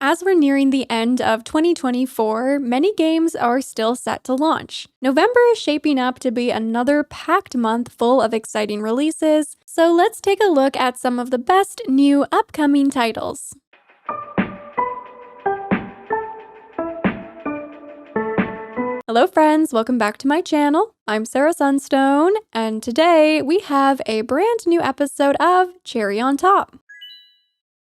As we're nearing the end of 2024, many games are still set to launch. November is shaping up to be another packed month full of exciting releases, so let's take a look at some of the best new upcoming titles. Hello friends, welcome back to my channel. I'm Sarah Sunstone, and today we have a brand new episode of Cherry on Top,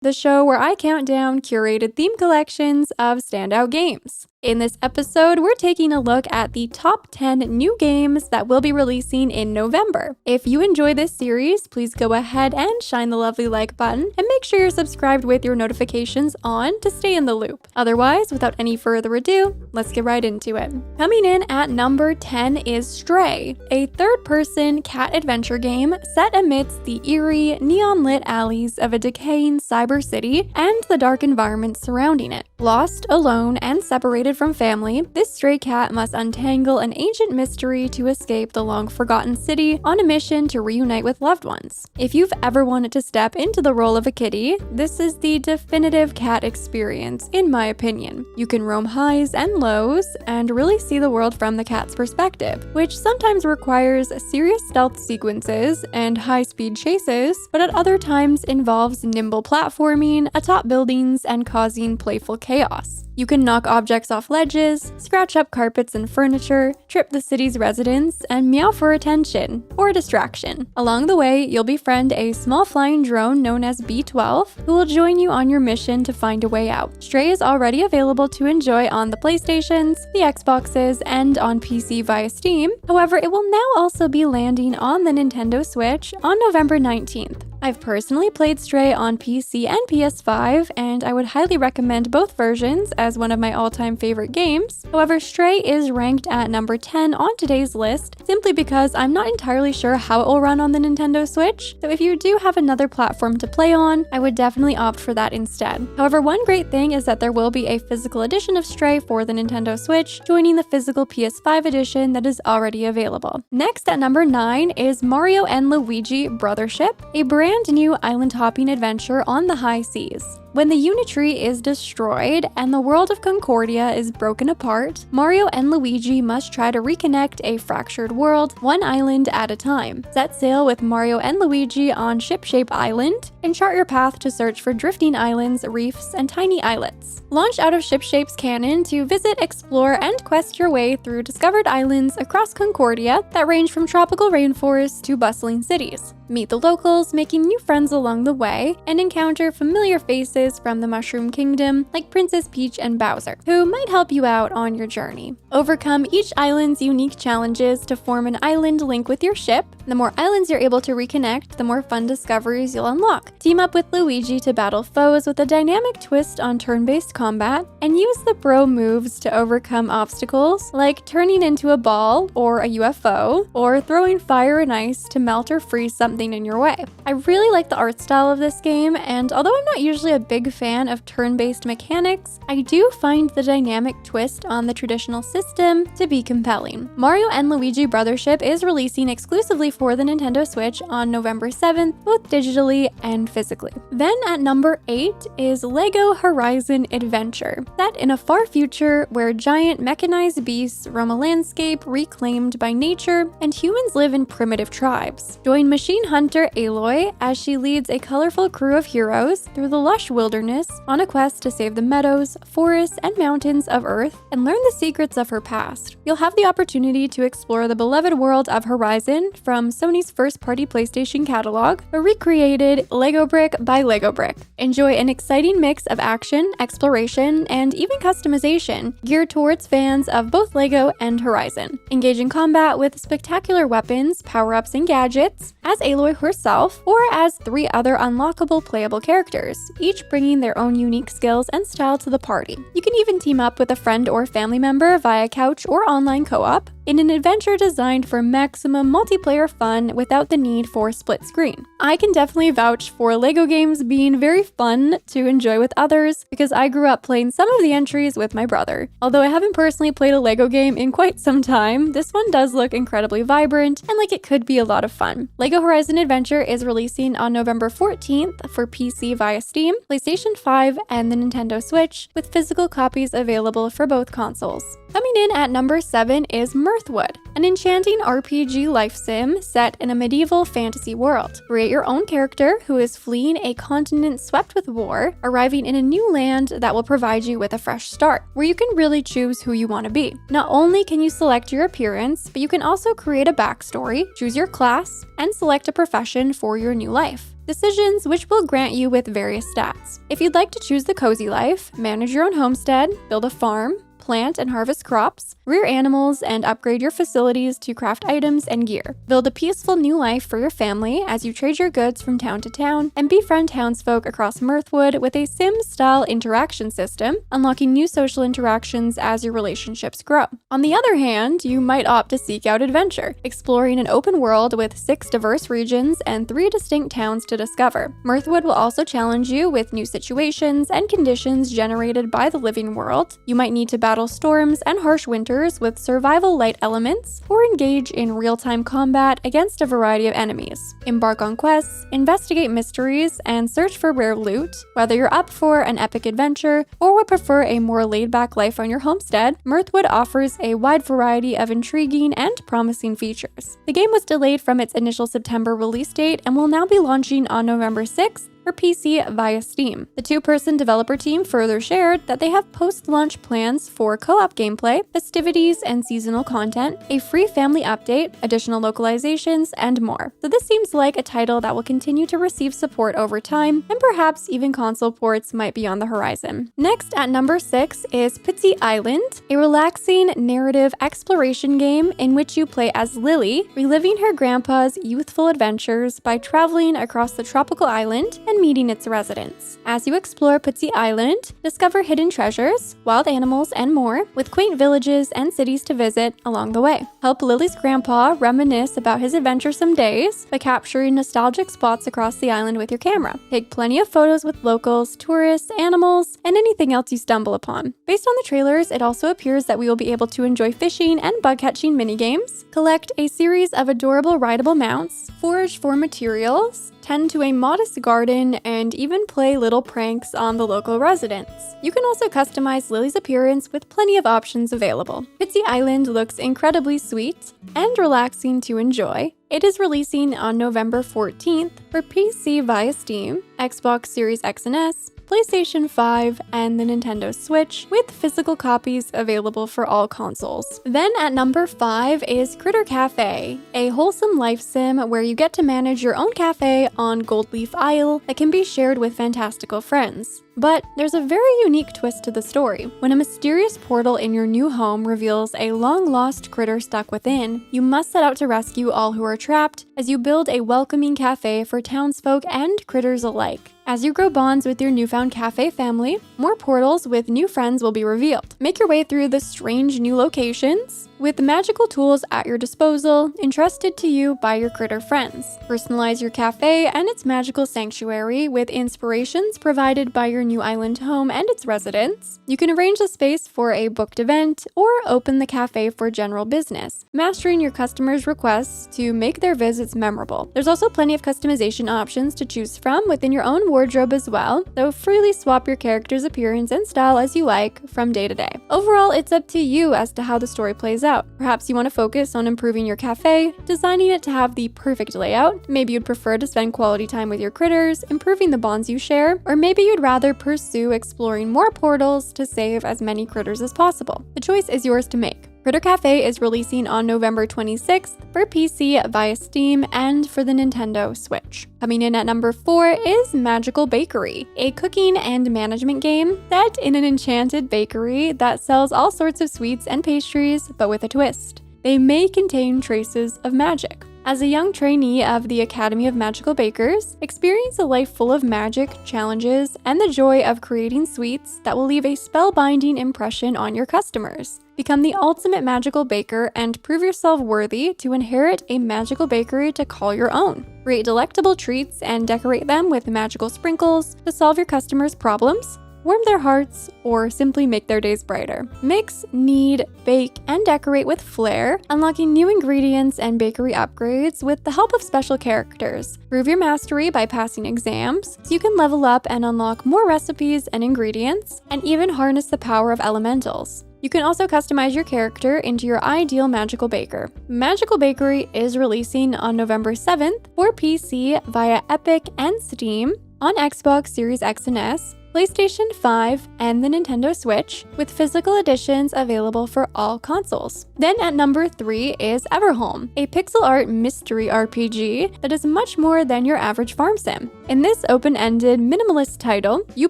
the show where I count down curated theme collections of standout games. In this episode, we're taking a look at the top 10 new games that we'll be releasing in November. If you enjoy this series, please go ahead and shine the lovely like button and make sure you're subscribed with your notifications on to stay in the loop. Otherwise, without any further ado, let's get right into it. Coming in at number 10 is Stray, a third-person cat adventure game set amidst the eerie, neon-lit alleys of a decaying cyber city and the dark environment surrounding it. Lost, alone, and separated from family, this stray cat must untangle an ancient mystery to escape the long-forgotten city on a mission to reunite with loved ones. If you've ever wanted to step into the role of a kitty, this is the definitive cat experience, in my opinion. You can roam highs and lows and really see the world from the cat's perspective, which sometimes requires serious stealth sequences and high-speed chases, but at other times involves nimble platforming atop buildings and causing playful chaos. You can knock objects off ledges, scratch up carpets and furniture, trip the city's residents, and meow for attention or distraction. Along the way, you'll befriend a small flying drone known as B12, who will join you on your mission to find a way out. Stray is already available to enjoy on the PlayStations, the Xboxes, and on PC via Steam. However, it will now also be landing on the Nintendo Switch on November 19th. I've personally played Stray on PC and PS5, and I would highly recommend both versions as one of my all-time favorite games. However, Stray is ranked at number 10 on today's list, simply because I'm not entirely sure how it will run on the Nintendo Switch, so if you do have another platform to play on, I would definitely opt for that instead. However, one great thing is that there will be a physical edition of Stray for the Nintendo Switch, joining the physical PS5 edition that is already available. Next at number 9 is Mario & Luigi Brothership, a brand new island hopping adventure on the high seas. When the Unitree is destroyed and the world of Concordia is broken apart, Mario and Luigi must try to reconnect a fractured world, one island at a time. Set sail with Mario and Luigi on Shipshape Island, and chart your path to search for drifting islands, reefs, and tiny islets. Launch out of Shipshape's canon to visit, explore, and quest your way through discovered islands across Concordia that range from tropical rainforests to bustling cities. Meet the locals, making new friends along the way, and encounter familiar faces from the Mushroom Kingdom like Princess Peach and Bowser, who might help you out on your journey. Overcome each island's unique challenges to form an island link with your ship. The more islands you're able to reconnect, the more fun discoveries you'll unlock. Team up with Luigi to battle foes with a dynamic twist on turn-based combat, and use the bro moves to overcome obstacles like turning into a ball or a UFO, or throwing fire and ice to melt or freeze something in your way. I really like the art style of this game, and although I'm not usually a big fan of turn-based mechanics, I do find the dynamic twist on the traditional system to be compelling. Mario & Luigi Brothership is releasing exclusively for the Nintendo Switch on November 7th, both digitally and physically. Then at number 8 is LEGO Horizon Adventure, set in a far future where giant mechanized beasts roam a landscape reclaimed by nature and humans live in primitive tribes. Join machine hunter Aloy as she leads a colorful crew of heroes through the lush wilderness on a quest to save the meadows, forests, and mountains of Earth and learn the secrets of her past. You'll have the opportunity to explore the beloved world of Horizon from Sony's first-party PlayStation catalog, but recreated Lego brick by Lego brick. Enjoy an exciting mix of action, exploration, and even customization geared towards fans of both Lego and Horizon. Engage in combat with spectacular weapons, power-ups, and gadgets as Aloy herself, or as 3 other unlockable playable characters, each bringing their own unique skills and style to the party. You can even team up with a friend or family member via couch or online co-op in an adventure designed for maximum multiplayer fun without the need for split screen. I can definitely vouch for LEGO games being very fun to enjoy with others because I grew up playing some of the entries with my brother. Although I haven't personally played a LEGO game in quite some time, this one does look incredibly vibrant and like it could be a lot of fun. LEGO Horizon Horizon Adventure is releasing on November 14th for PC via Steam, PlayStation 5, and the Nintendo Switch, with physical copies available for both consoles. Coming in at number 7 is Mirthwood, an enchanting RPG life sim set in a medieval fantasy world. Create your own character who is fleeing a continent swept with war, arriving in a new land that will provide you with a fresh start, where you can really choose who you want to be. Not only can you select your appearance, but you can also create a backstory, choose your class, and select a profession for your new life. Decisions which will grant you with various stats. If you'd like to choose the cozy life, manage your own homestead, build a farm, plant and harvest crops, rear animals, and upgrade your facilities to craft items and gear. Build a peaceful new life for your family as you trade your goods from town to town, and befriend townsfolk across Mirthwood with a sim-style interaction system, unlocking new social interactions as your relationships grow. On the other hand, you might opt to seek out adventure, exploring an open world with 6 diverse regions and 3 distinct towns to discover. Mirthwood will also challenge you with new situations and conditions generated by the living world. You might need to battle storms and harsh winters with survival light elements, or engage in real-time combat against a variety of enemies. Embark on quests, investigate mysteries, and search for rare loot. Whether you're up for an epic adventure or would prefer a more laid-back life on your homestead, Mirthwood offers a wide variety of intriguing and promising features. The game was delayed from its initial September release date and will now be launching on November 6th for PC via Steam. The 2-person developer team further shared that they have post-launch plans for co-op gameplay, festivities and seasonal content, a free family update, additional localizations, and more. So this seems like a title that will continue to receive support over time, and perhaps even console ports might be on the horizon. Next at number 6 is Petit Island, a relaxing narrative exploration game in which you play as Lily, reliving her grandpa's youthful adventures by traveling across the tropical island and meeting its residents. As you explore Petit Island, discover hidden treasures, wild animals, and more, with quaint villages and cities to visit along the way. Help Lily's grandpa reminisce about his adventuresome days by capturing nostalgic spots across the island with your camera. Take plenty of photos with locals, tourists, animals, and anything else you stumble upon. Based on the trailers, it also appears that we will be able to enjoy fishing and bug-catching minigames, collect a series of adorable rideable mounts, forage for materials, tend to a modest garden, and even play little pranks on the local residents. You can also customize Lily's appearance with plenty of options available. Petit Island looks incredibly sweet and relaxing to enjoy. It is releasing on November 14th for PC via Steam, Xbox Series X and S, PlayStation 5, and the Nintendo Switch, with physical copies available for all consoles. Then at number 5 is Critter Cafe, a wholesome life sim where you get to manage your own cafe on Goldleaf Isle that can be shared with fantastical friends. But there's a very unique twist to the story. When a mysterious portal in your new home reveals a long-lost critter stuck within, you must set out to rescue all who are trapped as you build a welcoming cafe for townsfolk and critters alike. As you grow bonds with your newfound cafe family, more portals with new friends will be revealed. Make your way through the strange new locations with magical tools at your disposal, entrusted to you by your critter friends. Personalize your cafe and its magical sanctuary with inspirations provided by your new island home and its residents. You can arrange the space for a booked event or open the cafe for general business, mastering your customers' requests to make their visits memorable. There's also plenty of customization options to choose from within your own wardrobe as well, so freely swap your character's appearance and style as you like from day to day. Overall, it's up to you as to how the story plays out. Perhaps you want to focus on improving your cafe, designing it to have the perfect layout. Maybe you'd prefer to spend quality time with your critters, improving the bonds you share, or maybe you'd rather pursue exploring more portals to save as many critters as possible. The choice is yours to make. Critter Cafe is releasing on November 26th for PC via Steam and for the Nintendo Switch. Coming in at number 4 is Magical Bakery, a cooking and management game set in an enchanted bakery that sells all sorts of sweets and pastries, but with a twist. They may contain traces of magic. As a young trainee of the Academy of Magical Bakers, experience a life full of magic, challenges, and the joy of creating sweets that will leave a spellbinding impression on your customers. Become the ultimate magical baker and prove yourself worthy to inherit a magical bakery to call your own. Create delectable treats and decorate them with magical sprinkles to solve your customers' problems. warm their hearts, or simply make their days brighter. Mix, knead, bake, and decorate with flair, unlocking new ingredients and bakery upgrades with the help of special characters. Prove your mastery by passing exams, so you can level up and unlock more recipes and ingredients, and even harness the power of elementals. You can also customize your character into your ideal magical baker. Magical Bakery is releasing on November 7th for PC via Epic and Steam, on Xbox Series X and S, PlayStation 5, and the Nintendo Switch, with physical editions available for all consoles. Then at number 3 is Everhome, a pixel art mystery RPG that is much more than your average farm sim. In this open-ended, minimalist title, you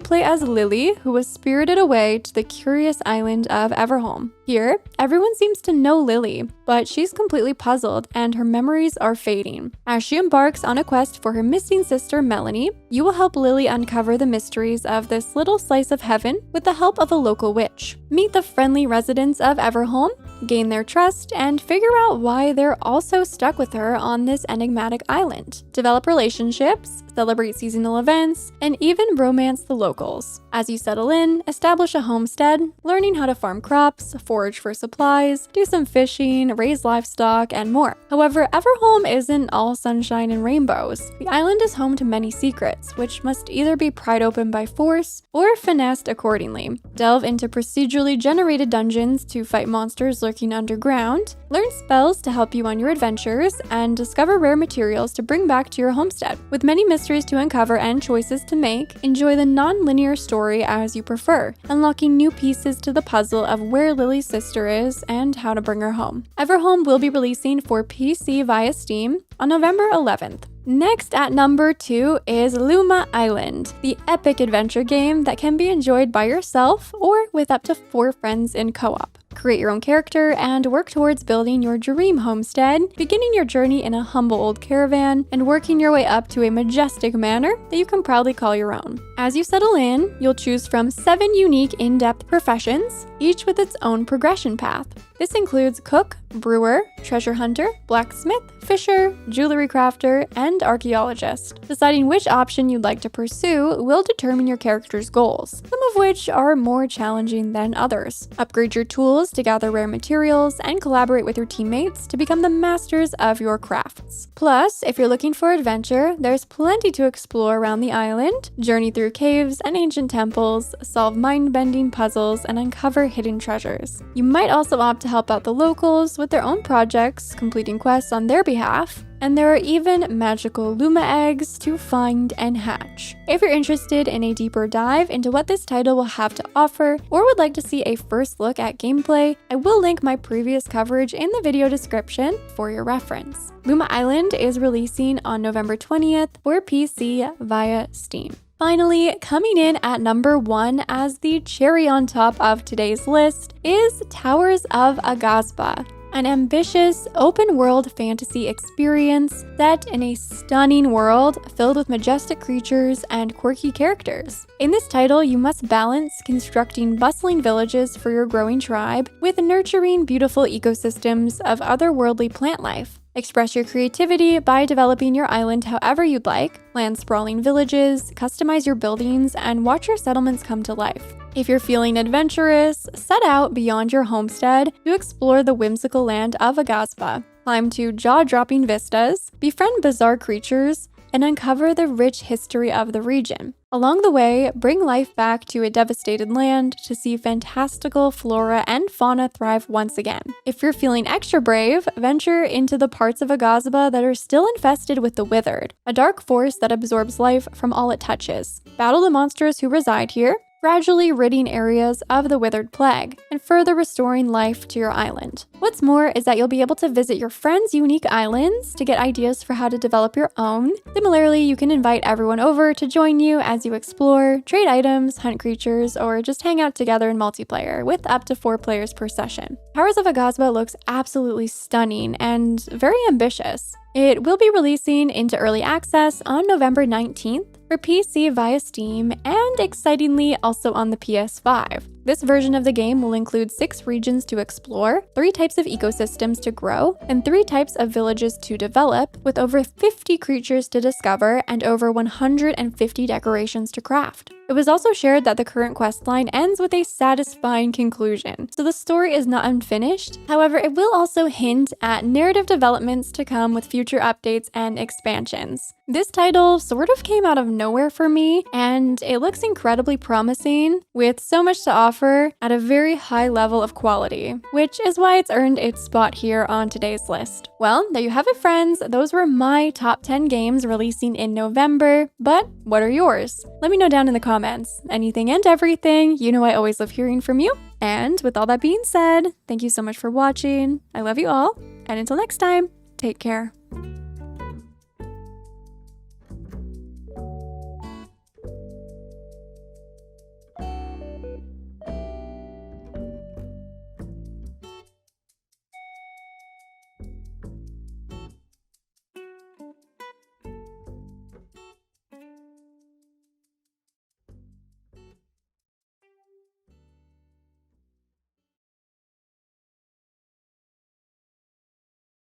play as Lily, who was spirited away to the curious island of Everhome. Here, everyone seems to know Lily, but she's completely puzzled and her memories are fading. As she embarks on a quest for her missing sister Melanie, you will help Lily uncover the mysteries of this little slice of heaven with the help of a local witch. Meet the friendly residents of Everhome, gain their trust, and figure out why they're also stuck with her on this enigmatic island. Develop relationships, celebrate seasonal events, and even romance the locals. As you settle in, establish a homestead, learning how to farm crops, forage for supplies, do some fishing, raise livestock, and more. However, Everhome isn't all sunshine and rainbows. The island is home to many secrets, which must either be pried open by force or finessed accordingly. Delve into procedurally generated dungeons to fight monsters lurking underground, learn spells to help you on your adventures, and discover rare materials to bring back to your homestead. With many mysteries to uncover and choices to make, enjoy the non-linear story as you prefer, unlocking new pieces to the puzzle of where Lily's sister is and how to bring her home. Everhome will be releasing for PC via Steam on November 11th. Next at number 2 is Luma Island, the epic adventure game that can be enjoyed by yourself or with up to 4 friends in co-op. Create your own character and work towards building your dream homestead, beginning your journey in a humble old caravan and working your way up to a majestic manor that you can proudly call your own. As you settle in, you'll choose from 7 unique in-depth professions, each with its own progression path. This includes cook, brewer, treasure hunter, blacksmith, fisher, jewelry crafter, and archaeologist. Deciding which option you'd like to pursue will determine your character's goals, some of which are more challenging than others. Upgrade your tools to gather rare materials and collaborate with your teammates to become the masters of your crafts. Plus, if you're looking for adventure, there's plenty to explore around the island, journey through caves and ancient temples, solve mind-bending puzzles, and uncover hidden treasures. You might also opt to help out the locals with their own projects, completing quests on their behalf, and there are even magical Luma eggs to find and hatch. If you're interested in a deeper dive into what this title will have to offer, or would like to see a first look at gameplay, I will link my previous coverage in the video description for your reference. Luma Island is releasing on November 20th for PC via Steam. Finally, coming in at number 1 as the cherry on top of today's list is Towers of Agazba, an ambitious open-world fantasy experience set in a stunning world filled with majestic creatures and quirky characters. In this title, you must balance constructing bustling villages for your growing tribe with nurturing beautiful ecosystems of otherworldly plant life. Express your creativity by developing your island however you'd like, plan sprawling villages, customize your buildings, and watch your settlements come to life. If you're feeling adventurous, set out beyond your homestead to explore the whimsical land of Agazba. Climb to jaw-dropping vistas, befriend bizarre creatures, and uncover the rich history of the region. Along the way, bring life back to a devastated land to see fantastical flora and fauna thrive once again. If you're feeling extra brave, venture into the parts of Agazba that are still infested with the Withered, a dark force that absorbs life from all it touches. Battle the monsters who reside here, gradually ridding areas of the Withered Plague, and further restoring life to your island. What's more is that you'll be able to visit your friends' unique islands to get ideas for how to develop your own. Similarly, you can invite everyone over to join you as you explore, trade items, hunt creatures, or just hang out together in multiplayer with up to 4 players per session. Towers of Agazba looks absolutely stunning and very ambitious. It will be releasing into early access on November 19th for PC via Steam and, excitingly, also on the PS5. This version of the game will include 6 regions to explore, 3 types of ecosystems to grow, and 3 types of villages to develop, with over 50 creatures to discover and over 150 decorations to craft. It was also shared that the current questline ends with a satisfying conclusion, so the story is not unfinished. However, it will also hint at narrative developments to come with future updates and expansions. This title sort of came out of nowhere for me, and it looks incredibly promising, with so much to offer at a very high level of quality, which is why it's earned its spot here on today's list. Well, there you have it, friends. Those were my top 10 games releasing in November, but what are yours? Let me know down in the comments. Anything and everything, you know I always love hearing from you. And with all that being said, thank you so much for watching. I love you all, and until next time, take care.